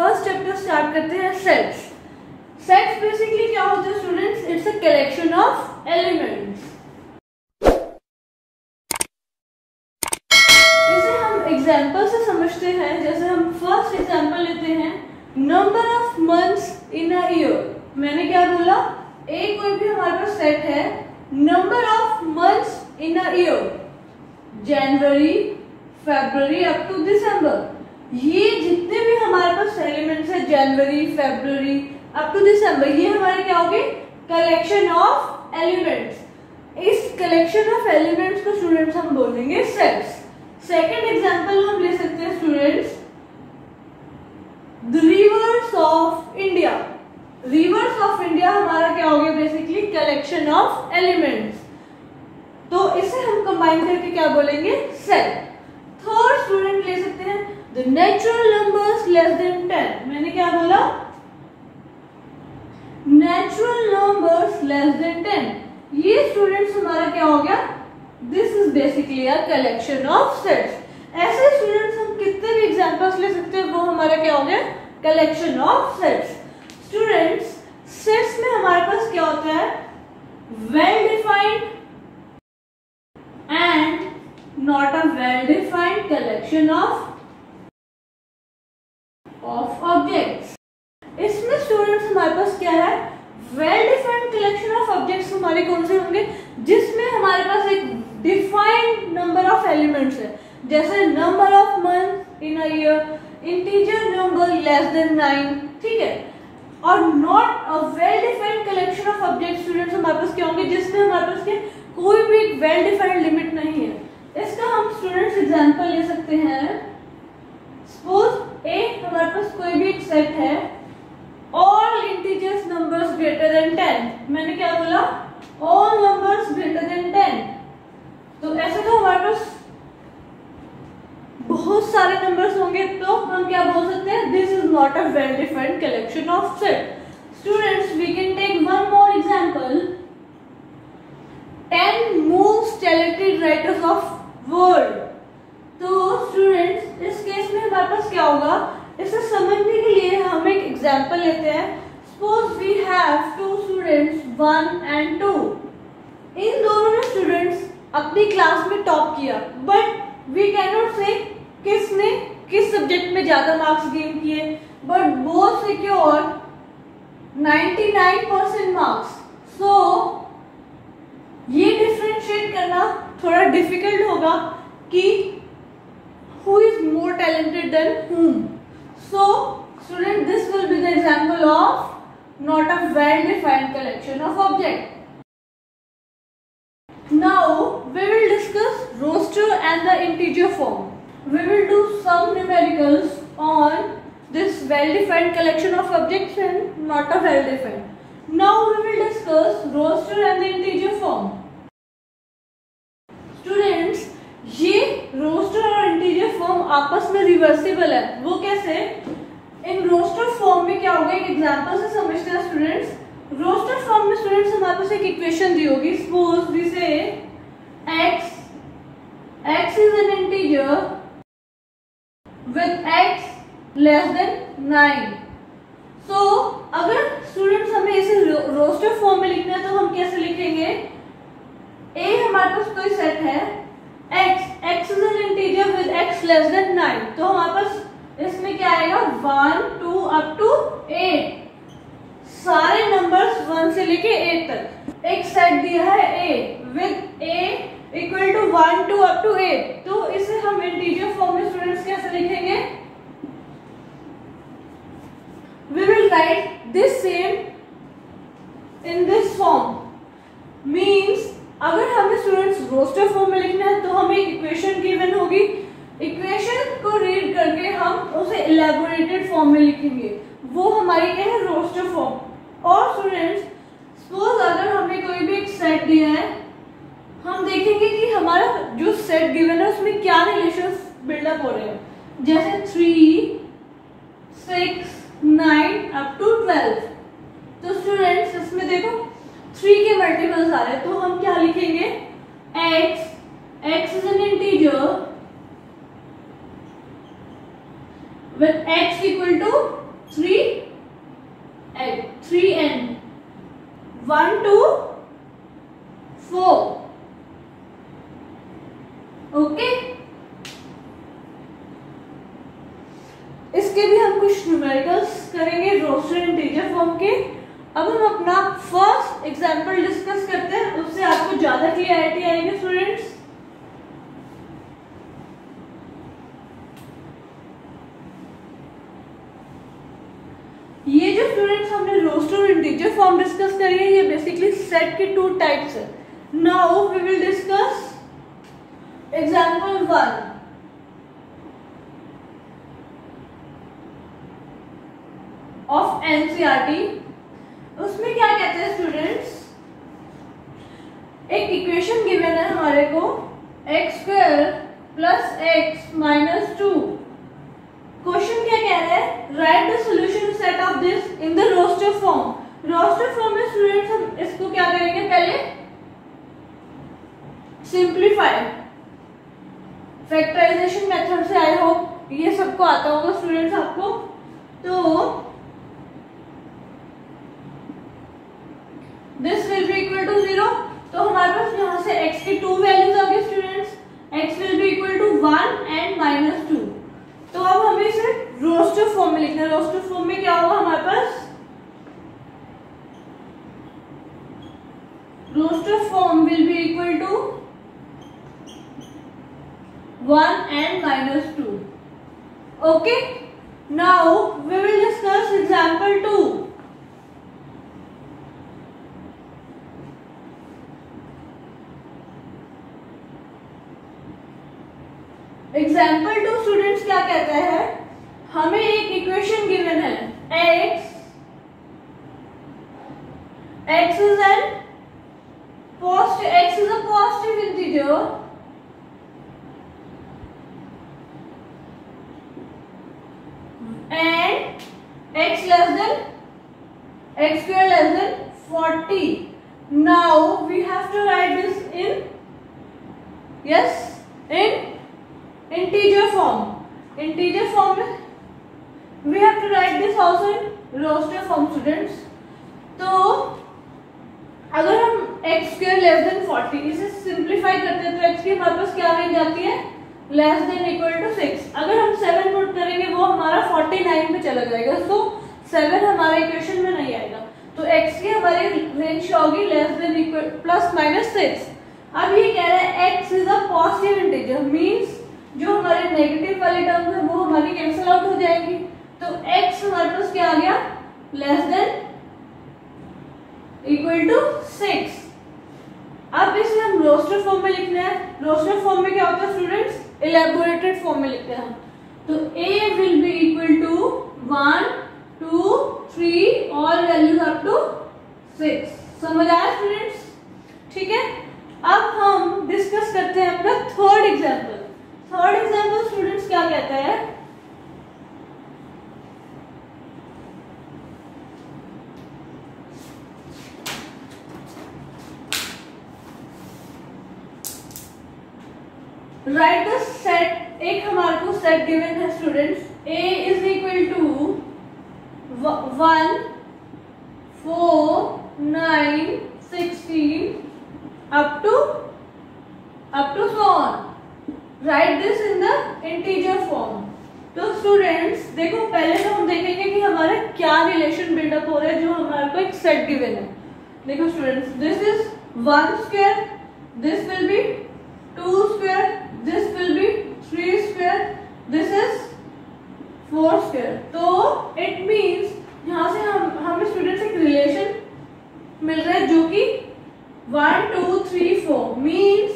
First chapter start करते हैं sets. Sets basically क्या होते हैं students? It's a collection of elements. इसे हम एग्जांपल से समझते हैं। जैसे हम फर्स्ट एग्जांपल लेते हैं, number of months in a year. मैंने क्या बोला? एक कोई भी हमारे पास सेट है, number of months in a year, जनवरी, फरवरी अप टू दिसंबर। ये जितने भी हमारे पास एलिमेंट्स है, जनवरी, फरवरी अप टू दिसंबर, ये हमारे क्या होंगे? Collection of elements. इस कलेक्शन ऑफ एलिमेंट्स को स्टूडेंट्स हम बोलेंगे सेट्स। सेकेंड एग्जांपल हम ले सकते हैं students, the reverse of India. Reverse of India हमारा क्या हो गया? Basically collection of elements. तो इसे हम कंबाइन करके क्या बोलेंगे? सेट। थर्ड स्टूडेंट ले सकते हैं, the natural numbers less than 10। मैंने क्या बोला? Natural numbers less than 10। ये स्टूडेंट्स हमारा क्या हो गया? This is basically a collection of sets. ऐसे स्टूडेंट्स हम कितने भी एग्जांपल्स ले सकते हैं, वो हमारा क्या हो गया? Collection of sets. Students, sets में हमारे पास क्या होता है? Well defined and not a well-defined collection of objects। इसमें स्टूडेंट्स हमारे पास क्या है? well-defined collection of objects हमारे कौन से होंगे? जिसमें हमारे पास एक defined number of elements है, जैसे number of months in a year, integer number less than 9, ठीक है। और not a well-defined collection of objects students हमारे पास क्या होंगे? जिसमें हमारे पास क्या कोई भी well-defined लिमिट नहीं है। इसका हम स्टूडेंट्स एग्जांपल ले सकते हैं। सपोज एक हमारे पास कोई भी एक सेट है, all integers numbers greater than 10। मैंने क्या बोला? All numbers greater than 10। तो ऐसे तो हमारे पास बहुत सारे नंबर्स होंगे, तो हम क्या बोल सकते हैं? This is not a well defined collection of set. Students, we can take one more example, 10 most talented writers of world. तो स्टूडेंट्स, इस केस में हमारे पास क्या होगा? इसे समझने के लिए हम एक एग्जांपल लेते हैं। Suppose we have two students, 1 and 2। इन दोनों ने स्टूडेंट्स अपनी क्लास में टॉप किया, बट वी कैन नॉट से किसने किस सब्जेक्ट में ज्यादा मार्क्स गेन किए, बट बोथ सिक्योर 99% मार्क्स। सो ये डिफरेंशिएट करना थोड़ा डिफिकल्ट होगा कि who is more talented than whom. So student, this will be the example of not a well defined collection of objects. Now we will discuss roster and the integer form. We will do some numericals on this well defined collection of objects and not a well defined. Now we will discuss roster and the integer form. Students, ये roster और integer form आपस में reversible है। वो कैसे? इन roster form में क्या होगा? एक एग्जांपल से समझते हैं स्टूडेंट्स। रोस्टर फॉर्म में स्टूडेंट्स हमारे पास एक इक्वेशन दी होगी। सपोज वी से x is an integer with x less than 9। सो अगर स्टूडेंट्स हमें इसे रोस्टर फॉर्म में लिखना है, तो हम कैसे लिखेंगे? A हमारे पास कोई सेट है, x is an integer with x less than 9। तो हमारे पास इसमें क्या आएगा? 1 2 अप टू 8। सारे नंबर्स 1 से लेके 8 तक एक सेट दिया है A with A equal to 1 2 up to 8। तो इसे हम इंटीजर फॉर्म में स्टूडेंट्स कैसे लिखेंगे? We will write this same in this form। Means अगर हमें स्टूडेंट्स रोस्टर फॉर्म में लिखना है, तो हमें एक इक्वेशन गिवन होगी। इक्वेशन को रीड करके हम उसे इलैबोरेटेड फॉर्म में लिखेंगे। वो हमारी क्या है? Roster form. और स्टूडेंट्स, सपोज अगर हमें कोई भी एक सेट दिया है, हम देखेंगे कि हमारा जो सेट गिवन है उसमें क्या रिलेशंस बिल्डअप हो रहे हैं। जैसे 3 6 9 अप टू 12। तो स्टूडेंट्स, इसमें देखो 3 के मल्टीपल्स आ रहे हैं, तो हम क्या लिखेंगे? x is an integer with x equal to 3n 1 to 4। Okay, इसके भी हम कुछ न्यूमेरिकल्स करेंगे रोस्टेड इंटीजर फॉर्म के। अब हम अपना फर्स्ट एग्जांपल डिस्कस करते हैं, उससे आपको ज्यादा क्लियरिटी आएगी स्टूडेंट्स। ये जो स्टूडेंट्स हमने रोस्टेड इंटीजर फॉर्म डिस्कस करी है, ये बेसिकली सेट की 2 टाइप्स है। Now we will discuss example 1 of NCERT. उसमें क्या कहते हैं स्टूडेंट्स, एक इक्वेशन गिवन है हमारे को x² plus x minus 2। Question क्या कह रहा है, write the solution set of this in the roster form. Roster form में स्टूडेंट्स हम इसको क्या करेंगे, पहले सिंप्लीफाई फैक्टराइजेशन मेथड से। आई होप ये सबको आता होगा स्टूडेंट्स आपको। तो this will be equal to 0। तो हमारे पास यहाँ से x की 2 वैल्यूज आ गई students, x will be equal to 1 and minus 2। तो अब हमें इसे रोस्टर फॉर्म में लिखना है। रोस्टर फॉर्म में क्या होगा हमारे पास, roster form will be equal to 1 and minus 2. Okay, now we will discuss example 2. Example 2 students क्या कहता है, हमें एक इक्वेशन गिवन है x is a positive integer and x square less than 40. Now we have to write this in integer form. Integer form we have to write this also in roster form students. तो अगर हम x square less than 40 इसे simplify करते हैं तो x की हमारे पास क्या वैल्यू आती है, लेस देन इक्वल टू 6। अगर हम 7 पुट करेंगे वो हमारा 49 पे चला जाएगा, तो 7 हमारे इक्वेशन में नहीं आएगा। तो x की हमारी रेंज क्या होगी, less than equal plus minus 6। अब ये कह रहा है x is a positive integer, means जो हमारे नेगेटिव वाली टर्म है वो हमारी कैंसिल आउट हो जाएंगी। तो x हमारे पास क्या आ गया, लेस देन इक्वल टू 6। अब इसे हम रोस्टर फॉर्म में लिखना है। रोस्टर फॉर्म में क्या होता है स्टूडेंट्स, इलेबोरेटेड फॉर्म में लिखते हैं हम। तो a will be equal to 1 2 3 और वैल्यूज अप टू 6। समझ आया स्टूडेंट्स, ठीक है। अब हम डिस्कस करते हैं अपना third example. Third example students क्या कहता है, राइट द सेट। एक हमारे को सेट गिवन है students, a is equal to 1 4 9 16 up to so on. Write this in the integer form. तो स्टूडेंट्स देखो, पहले तो हम देखेंगे कि हमारा क्या रिलेशन बिल्डअप हो रहा है जो हमारे को एक सेट गिवन है। देखो students, this is 1 square, this will B 2 square, this will be 3 square, this is 4 square। तो it means यहाँ से हमें स्टूडेंट्स एक रिलेशन मिल रहा है जो कि 1 2 3 4 means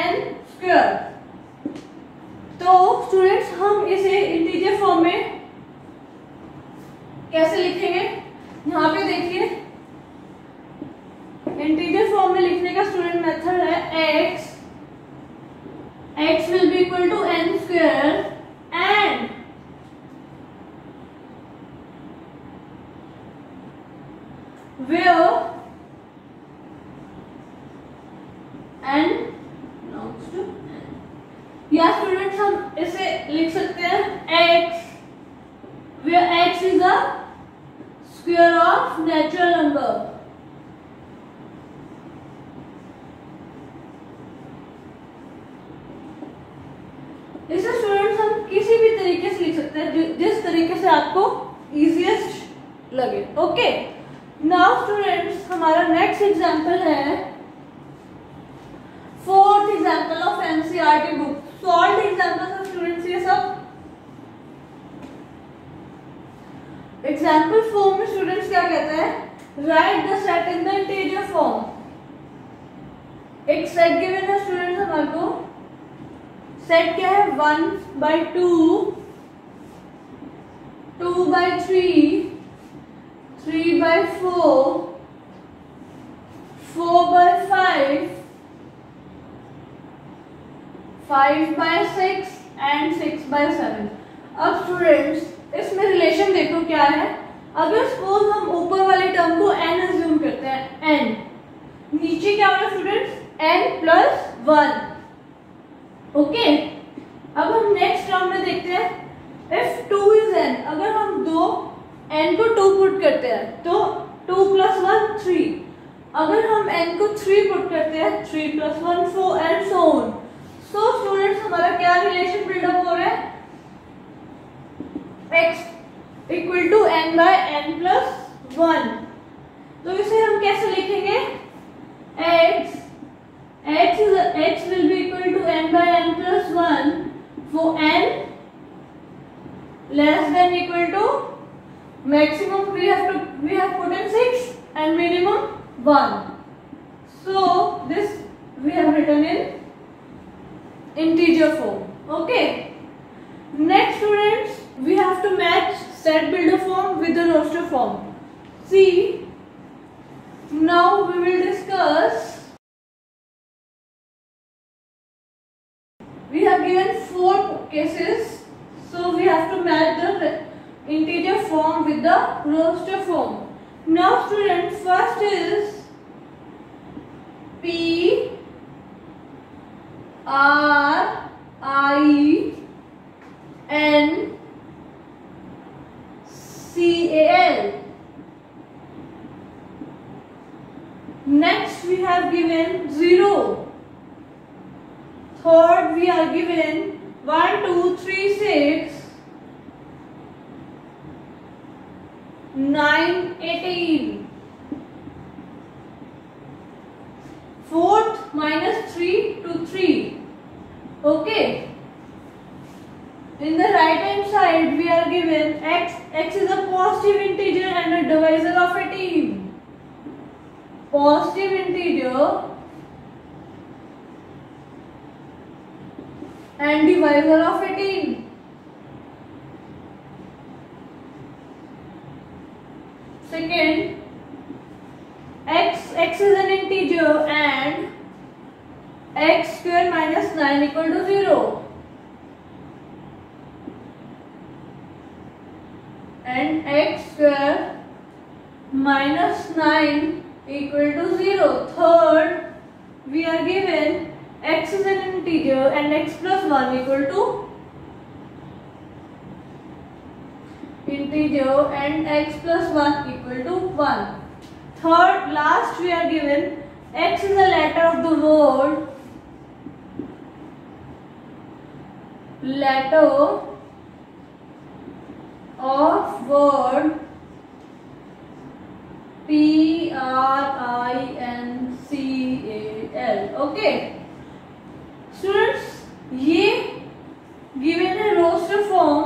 n square। तो स्टूडेंट्स हम इसे इंटीजर फॉर्म में कैसे लिखेंगे, यहाँ पे देखिए इंटीजर फॉर्म में लिखने का स्टूडेंट मेथड है x will be equal to n square and where n belongs to n। या स्टूडेंट्स हम इसे लिख सकते हैं x where x x is a square of natural number. इसे स्टूडेंट्स हम किसी भी तरीके से लिख सकते हैं, जिस तरीके से आपको इजीएस्ट लगे. ओके, नाउ स्टूडेंट्स हमारा नेक्स्ट एग्जांपल है fourth example of NCERT book. Solve examples of students ये सब एग्जांपल फॉर्म में स्टूडेंट्स क्या कहता है, write the set in the integer form. एक सेट गिवन है स्टूडेंट्स हमारे को. सेट क्या है, 1/2, 2/3, 3/4, 4/5, 5/6 एंड 6/7. अब स्टूडेंट्स इसमें रिलेशन देखो क्या है. अगर सपोज हम ऊपर वाले टर्म को n अज्यूम करते हैं, n, नीचे क्या होगा स्टूडेंट्स, n+1. ओके, अब हम नेक्स्ट टर्म में देखते हैं, if 2 is n, अगर हम दो n को 2 पुट करते हैं तो 2 + 1 3. अगर हम n को 3 पुट करते हैं, 3 + 1 4 and so on. So students हमारा क्या रिलेशन बिल्डअप हो रहा है, x = n/n+1. तो इसे हम कैसे लिखेंगे, x will be equal to n/n+1 for n less than equal to maximum we have put in 6 and minimum 1. So this we have written in integer form. Okay, next students we have to match set builder form with the roster form. See, now we will discuss. We have given 4 cases, so we have to match the integer form with the roster form. Now students, first is P R I N C A L. Next we have given 0. Third we are given 1 2 3 6 9 18. Fourth -3 to 3. Okay, in the right hand side we are given x is a positive integer and a divisor of 18. Positive integer and divisor of 18. Second, x is an integer and x² - 9 = 0. And x² - 9 = 0. Third, we are given x is an integer and x + 1 = integer and x + 1 = 1. Third, last we are given x is a letter of the word, PRINCAL. Okay students, ये given है roster form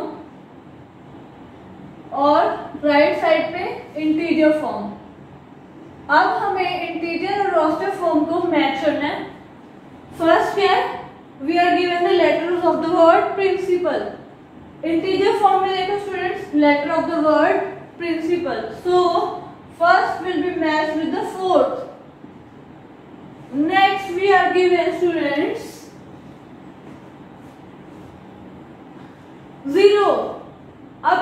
और right side पे integer form. अब हमें integer और roster form को match करना है. फर्स्ट क्या है, we are given the letters of the word principal. Integer form में देखो students, letter of the word principal. So first will be match with the fourth. Next we are given students 0. अब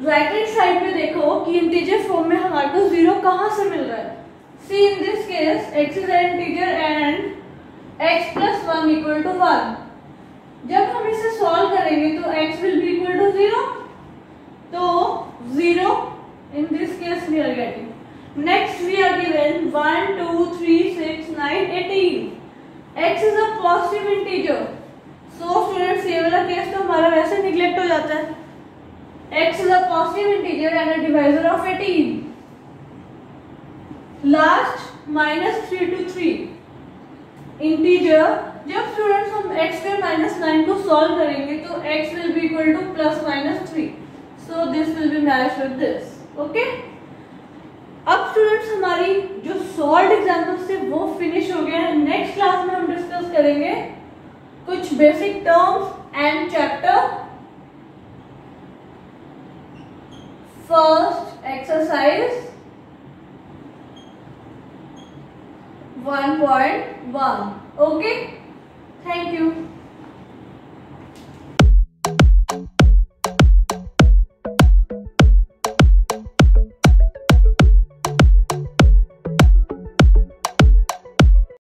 right hand side पे देखो कि integer form में हमारे को 0 कहां से मिल रहा है. See in this case x is an integer and x + 1 = 1. जब हम इसे सॉल्व करेंगे तो x will be equal to 0 तो 0 in this case we are getting. Next we are given 1 2 3 6 9 18. x is a positive integer. So students ये वाला case तो हमारा वैसे निगलेक्ट हो जाता है. x is a positive integer and a divisor of 18. Last -3 to 3 integer. जब students हम x पे -9 को सॉल्व करेंगे तो x will be equal to +-3. So this will be matched with this. Okay? अब स्टूडेंट्स हमारी जो सॉल्व्ड एग्जांपल्स थे वो फिनिश हो गए हैं. नेक्स्ट क्लास में हम डिस्कस करेंगे कुछ basic terms and chapter. First exercise 1.1. Okay? Thank you.